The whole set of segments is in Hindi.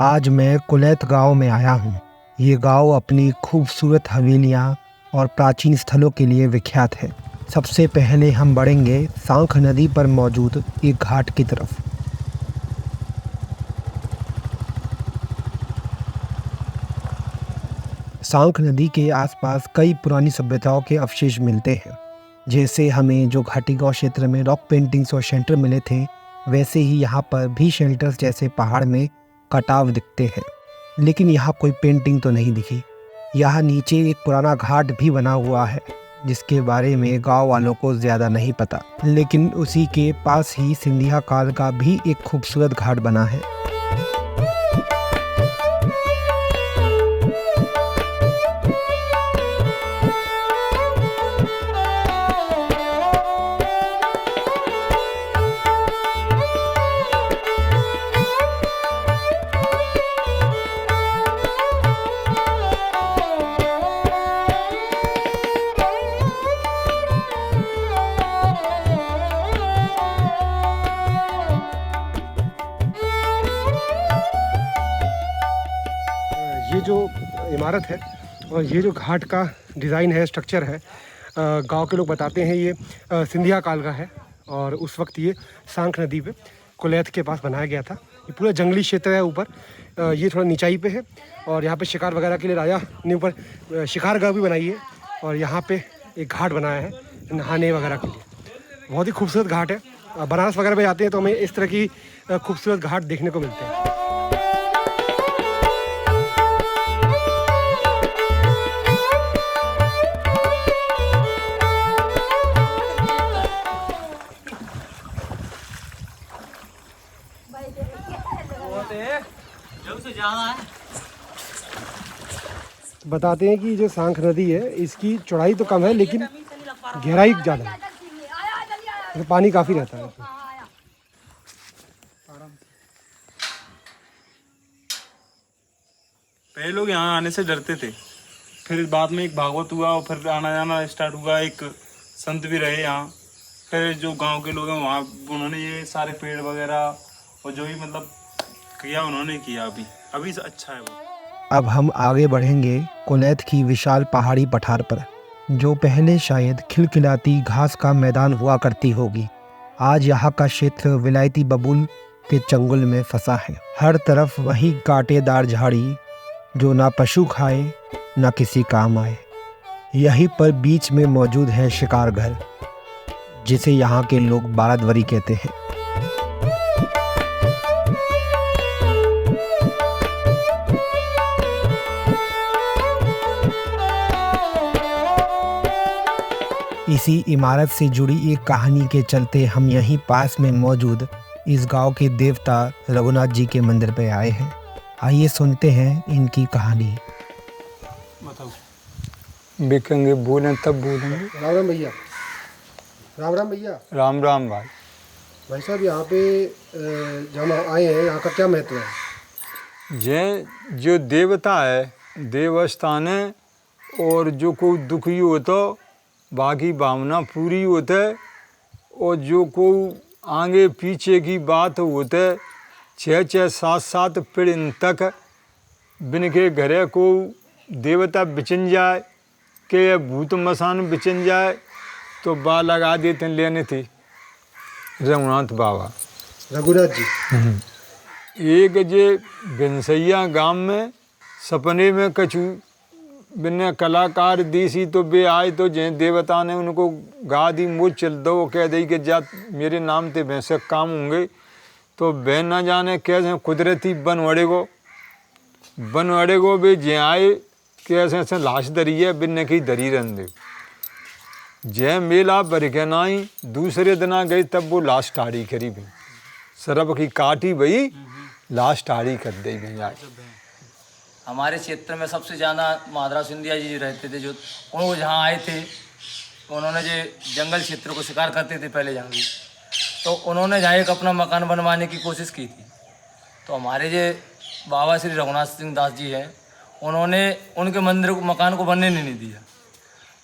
आज मैं कुलैत गांव में आया हूं। ये गांव अपनी खूबसूरत हवेलियां और प्राचीन स्थलों के लिए विख्यात है। सबसे पहले हम बढ़ेंगे सांख नदी पर मौजूद एक घाट की तरफ। सांख नदी के आसपास कई पुरानी सभ्यताओं के अवशेष मिलते हैं। जैसे हमें जो घाटी गांव क्षेत्र में रॉक पेंटिंग्स और शेल्टर मिले थे, वैसे ही यहाँ पर भी शेल्टर्स जैसे पहाड़ में कटाव दिखते हैं, लेकिन यहाँ कोई पेंटिंग तो नहीं दिखी। यहाँ नीचे एक पुराना घाट भी बना हुआ है जिसके बारे में गांव वालों को ज़्यादा नहीं पता, लेकिन उसी के पास ही सिंधिया काल का भी एक खूबसूरत घाट बना है। ये जो इमारत है और ये जो घाट का डिज़ाइन है, स्ट्रक्चर है, गांव के लोग बताते हैं ये सिंधिया काल का है और उस वक्त ये सांख नदी पे कुलैत के पास बनाया गया था। ये पूरा जंगली क्षेत्र है ऊपर, ये थोड़ा निचाई पे है और यहाँ पे शिकार वगैरह के लिए राजा ने ऊपर शिकारगाह भी बनाई है और यहाँ पे एक घाट बनाया है नहाने वगैरह के लिए। बहुत ही खूबसूरत घाट है। बनारस वगैरह में जाते हैं तो हमें इस तरह की खूबसूरत घाट देखने को मिलते हैं। बताते हैं कि जो सांख नदी है इसकी चौड़ाई तो कम है लेकिन गहराई ज़्यादा है, तो पानी काफ़ी रहता है इसमें। पहले लोग यहाँ आने से डरते थे, फिर बाद में एक भागवत हुआ और फिर आना जाना स्टार्ट हुआ। एक संत भी रहे यहाँ, फिर जो गांव के लोग हैं वहाँ उन्होंने ये सारे पेड़ वगैरह और जो भी मतलब किया उन्होंने किया। अभी अच्छा है वो। अब हम आगे बढ़ेंगे कुलैत की विशाल पहाड़ी पठार पर, जो पहले शायद खिलखिलाती घास का मैदान हुआ करती होगी। आज यहाँ का क्षेत्र विलायती बबूल के चंगुल में फंसा है। हर तरफ वही कांटेदार झाड़ी जो ना पशु खाए ना किसी काम आए। यहीं पर बीच में मौजूद है शिकार घर, जिसे यहाँ के लोग बारादवरी कहते हैं। इसी इमारत से जुड़ी एक कहानी के चलते हम यहीं पास में मौजूद इस गांव के देवता रघुनाथ जी के मंदिर पे आए हैं। आइए सुनते हैं इनकी कहानी। बताओ। बिकेंगे बोलें तब बोलेंगे। राम राम भैया। राम राम भैया। राम राम भाई। भाई साहब, यहाँ पे जब हम आए हैं, यहाँ का क्या महत्व है? जय जो देवता है, देवस्थान है, और जो कोई दुखी हो तो बाकी भावना पूरी होता है, और जो कोई आगे पीछे की बात होता है 6-6 7-7 पीढ़ी तक बिन के घरे को देवता बिचन जाए के भूत मसान बिचन जाए तो बा लगा देते लेने थे रघुनाथ बाबा। रघुनाथ जी एक जे बिनसैया गांव में सपने में कछु बिन्ने कलाकार देसी तो बे आए तो जैन देवता ने उनको गा दी मुझ चल दो, कह दी कि जा मेरे नाम ते भैंसे काम होंगे। तो बहन ना जाने कैसे कुदरती बनवड़े को बे जे आए कैसे ऐसे लाश दरी है बिन्ने की दरी रन दे। जय मेला भर के नाई दूसरे दिन गई तब वो लाश टाड़ी करी भी सरब की काटी भई लाश टाड़ी कर दी गई। हमारे क्षेत्र में सबसे ज़्यादा महादरा सिंधिया जी रहते थे, जो वो जहाँ आए थे उन्होंने जो जंगल क्षेत्र को शिकार करते थे पहले जहाँ भी, तो उन्होंने जहाँ एक अपना मकान बनवाने की कोशिश की थी। तो हमारे जो बाबा श्री रघुनाथ सिंह दास जी हैं, उन्होंने उनके मंदिर को मकान को बनने नहीं दिया।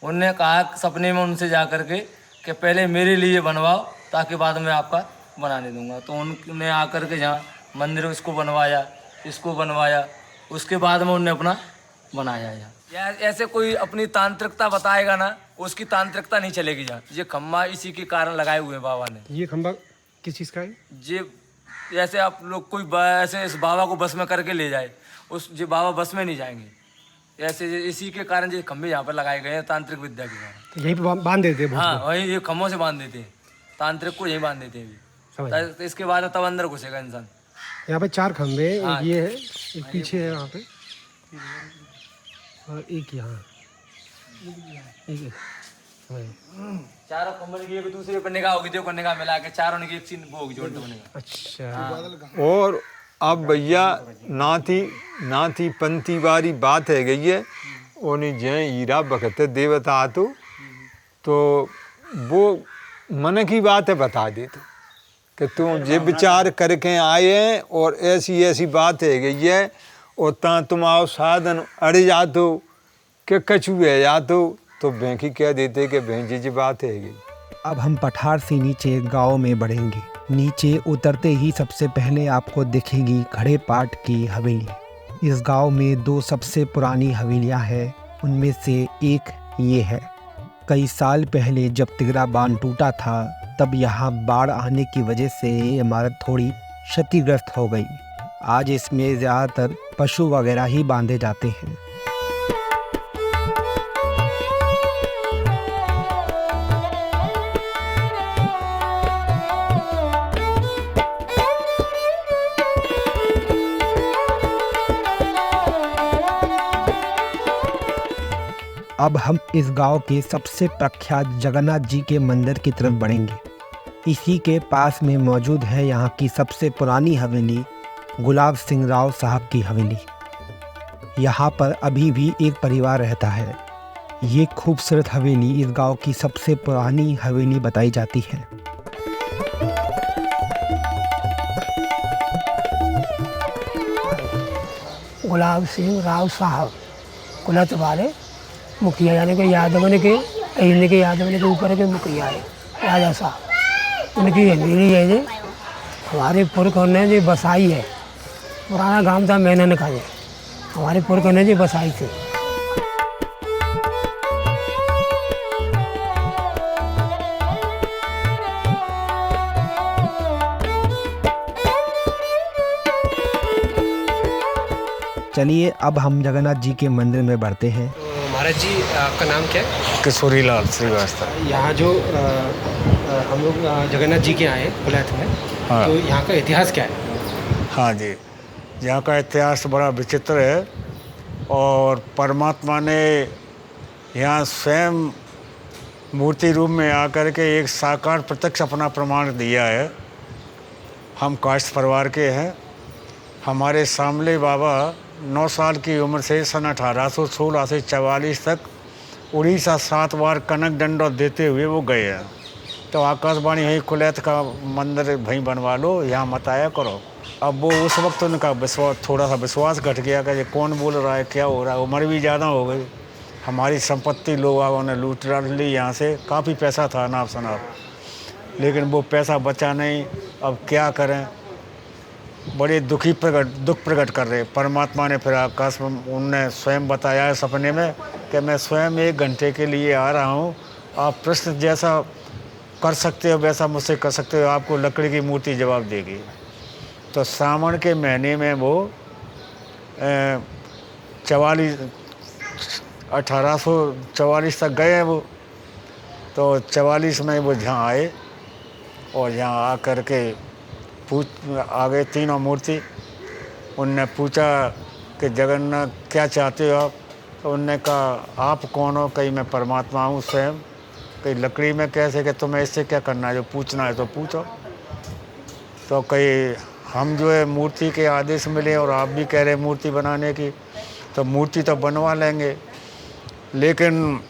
उनने कहा सपने में उनसे जा कर के कि पहले मेरे लिए बनवाओ ताकि बाद में आपका बनाने दूंगा। तो उनने आकर के जहाँ मंदिर इसको बनवाया, इसको बनवाया, उसके बाद में उन्होंने अपना बनाया या ऐसे कोई अपनी तांत्रिकता बताएगा ना, उसकी तांत्रिकता नहीं चलेगी। यहाँ ये खम्बा इसी के कारण लगाए हुए हैं बाबा ने। ये खंबा किस चीज़ का है? ये जैसे आप लोग कोई ऐसे इस बाबा को बस में करके ले जाए, उस जो बाबा बस में नहीं जाएंगे, ऐसे इसी के कारण ये खम्भे यहाँ पर लगाए गए हैं तांत्रिक विद्या के कारण। तो यहीं पे बांध देते हैं भूत हाँ, वही ये खम्भों से बांध देते हैं, तांत्रिक को यहीं बांध देते हैं समझ अभी। तो इसके बाद तब अंदर घुसेगा इंसान। को। यहाँ पे 4 खंबे हैं, हाँ। एक ये है, एक पीछे है वहाँ पे, और एक यहाँ, एक समझ गए। चारों खम्भे की एक दूसरे पर निगाह होगी, देखो निगाह मिला के चारों की एक सीन वो होगी, जोड़ बनेगा। अच्छा, और अब भैया नाती पंती वाली बात है गई है। उन्हें जय हीरा बखते देवता तो वो मन की बात है बता देते कि तुम ये विचार करके आए हैं और ऐसी ऐसी बात है गई है, और तुम आओ साधन अड़ जाते हो कि कछू है जाते हो, तो बैंकी कह देते कि बहन जी बात है गई। अब हम पठार से नीचे गांव में बढ़ेंगे। नीचे उतरते ही सबसे पहले आपको दिखेगी खड़े पाट की हवेली। इस गांव में 2 सबसे पुरानी हवेलियां हैं, उनमें से एक ये है। कई साल पहले जब तिगरा बांध टूटा था, तब यहाँ बाढ़ आने की वजह से ये इमारत थोड़ी क्षतिग्रस्त हो गई। आज इसमें ज़्यादातर पशु वगैरह ही बांधे जाते हैं। अब हम इस गांव के सबसे प्रख्यात जगन्नाथ जी के मंदिर की तरफ बढ़ेंगे। इसी के पास में मौजूद है यहाँ की सबसे पुरानी हवेली, गुलाब सिंह राव साहब की हवेली। यहाँ पर अभी भी एक परिवार रहता है। ये खूबसूरत हवेली इस गांव की सबसे पुरानी हवेली बताई जाती है। गुलाब सिंह राव साहब कुलत वाले मुखिया, यानी कि यादवन के अहिल के यादवन के ऊपर के मुखिया है राजा साहब। उनकी हवेली है जी, हमारे पुरख ने जी बसाई है। पुराना गांव था मैंने का जी, हमारे पुरख ने जी बसाई थी। चलिए अब हम जगन्नाथ जी के मंदिर में बढ़ते हैं। तो महाराज जी आपका नाम क्या है? किशोरी लाल श्रीवास्तव। यहाँ जो हम लोग जगन्नाथ जी के आए हैं कुलैत में, हाँ। तो यहाँ का इतिहास क्या है? हाँ जी, यहाँ का इतिहास बड़ा विचित्र है, और परमात्मा ने यहाँ स्वयं मूर्ति रूप में आकर के एक साकार प्रत्यक्ष अपना प्रमाण दिया है। हम काष्ठ परिवार के हैं। हमारे सामले बाबा 9 साल की उम्र से सन 1816 से 44 तक उड़ीसा 7 बार कनक दंडौत देते हुए वो गए हैं। तो आकाशवाणी यही कुलैत का मंदिर भई बनवा लो, यहाँ मत आया करो। अब वो उस वक्त उनका विश्वास, थोड़ा सा विश्वास घट गया कि ये कौन बोल रहा है, क्या हो रहा है। उम्र भी ज़्यादा हो गई, हमारी संपत्ति लोगों ने लूट ली यहाँ से। काफ़ी पैसा था नाप शनाप, लेकिन वो पैसा बचा नहीं। अब क्या करें, बड़े दुख प्रकट कर रहे। परमात्मा ने फिर आकाश में उनने स्वयं बताया है सपने में कि मैं स्वयं 1 घंटे के लिए आ रहा हूँ, आप प्रश्न जैसा कर सकते हो वैसा मुझसे कर सकते हो, आपको लकड़ी की मूर्ति जवाब देगी। तो सावन के महीने में वो 1844 तक गए वो। तो 44 में वो यहाँ आए, और यहाँ आकर के आ गए तीनों मूर्ति। उनने पूछा कि जगन्नाथ क्या चाहते हो आप? तो उनने कहा आप कौन हो? कहीं मैं परमात्मा हूँ स्वयं। कहीं लकड़ी में कैसे, कि तुम्हें इससे क्या करना है, जो पूछना है तो पूछो। तो कहीं हम जो है मूर्ति के आदेश मिले, और आप भी कह रहे मूर्ति बनाने की, तो मूर्ति तो बनवा लेंगे, लेकिन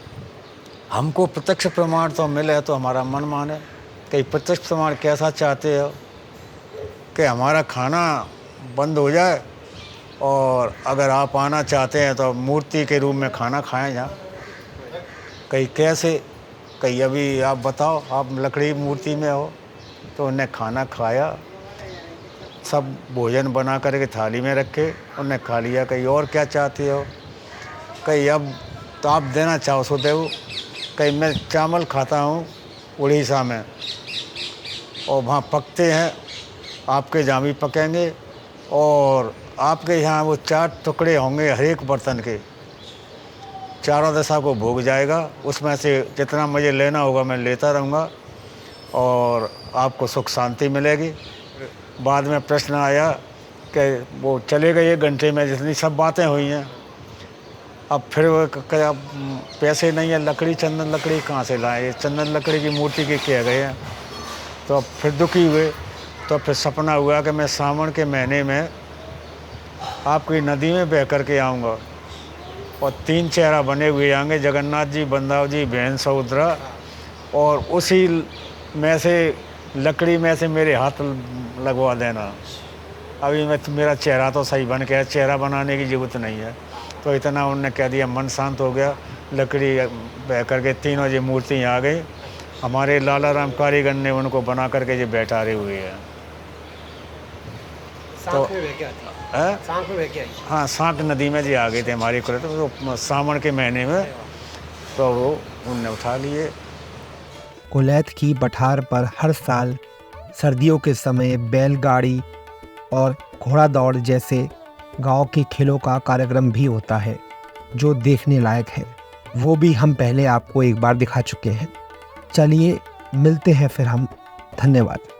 हमको प्रत्यक्ष प्रमाण तो मिले तो हमारा मन माने। कहीं प्रत्यक्ष प्रमाण कैसा चाहते हो कि हमारा खाना बंद हो जाए, और अगर आप आना चाहते हैं तो मूर्ति के रूप में खाना खाएं जहाँ। कहीं कैसे, कहीं अभी आप बताओ, आप लकड़ी मूर्ति में हो। तो उन्हें खाना खाया, सब भोजन बना करके थाली में रखे, उन्हें खा लिया। कहीं और क्या चाहते हो, कहीं अब तो आप देना चाहो सो दो। कहीं मैं चावल खाता हूँ उड़ीसा में, और वहाँ पकते हैं, आपके जहाँ भी पकेंगे। और आपके यहाँ वो 4 टुकड़े होंगे हर एक बर्तन के, चारों दिशा को भोग जाएगा। उसमें से जितना मुझे लेना होगा मैं लेता रहूँगा और आपको सुख शांति मिलेगी। बाद में प्रश्न आया कि वो चले गए 1 घंटे में, जितनी सब बातें हुई हैं। अब फिर वो अब पैसे नहीं है, लकड़ी चंदन लकड़ी कहाँ से लाए, ये चंदन लकड़ी की मूर्ति के किए गए हैं। तो अब फिर दुखी हुए। तो फिर सपना हुआ कि मैं सावन के महीने में आपकी नदी में बह कर के आऊँगा और 3 चेहरा बने हुए आएंगे, जगन्नाथ जी, बलदाव जी, बहन समुद्रा, और उसी में से लकड़ी में से मेरे हाथ लगवा देना। अभी मेरा चेहरा तो सही बन गया, चेहरा बनाने की ज़रूरत नहीं है। तो इतना उन्होंने कह दिया, मन शांत हो गया। लकड़ी बह करके 3 बजे मूर्ति आ गई। हमारे लाला राम कारीगर ने उनको बना करके जो बैठा रहे हुए हैं। सांख में बह के आती है, सांख में बह के आई। हाँ, सांक नदी में जी आ गए थे हमारे कुल, तो सावन के महीने में तो वो उनने उठा लिए। कुलैत की पठार पर हर साल सर्दियों के समय बैलगाड़ी और घोड़ा दौड़ जैसे गांव के खेलों का कार्यक्रम भी होता है, जो देखने लायक है। वो भी हम पहले आपको एक बार दिखा चुके हैं। चलिए मिलते हैं फिर हम। धन्यवाद।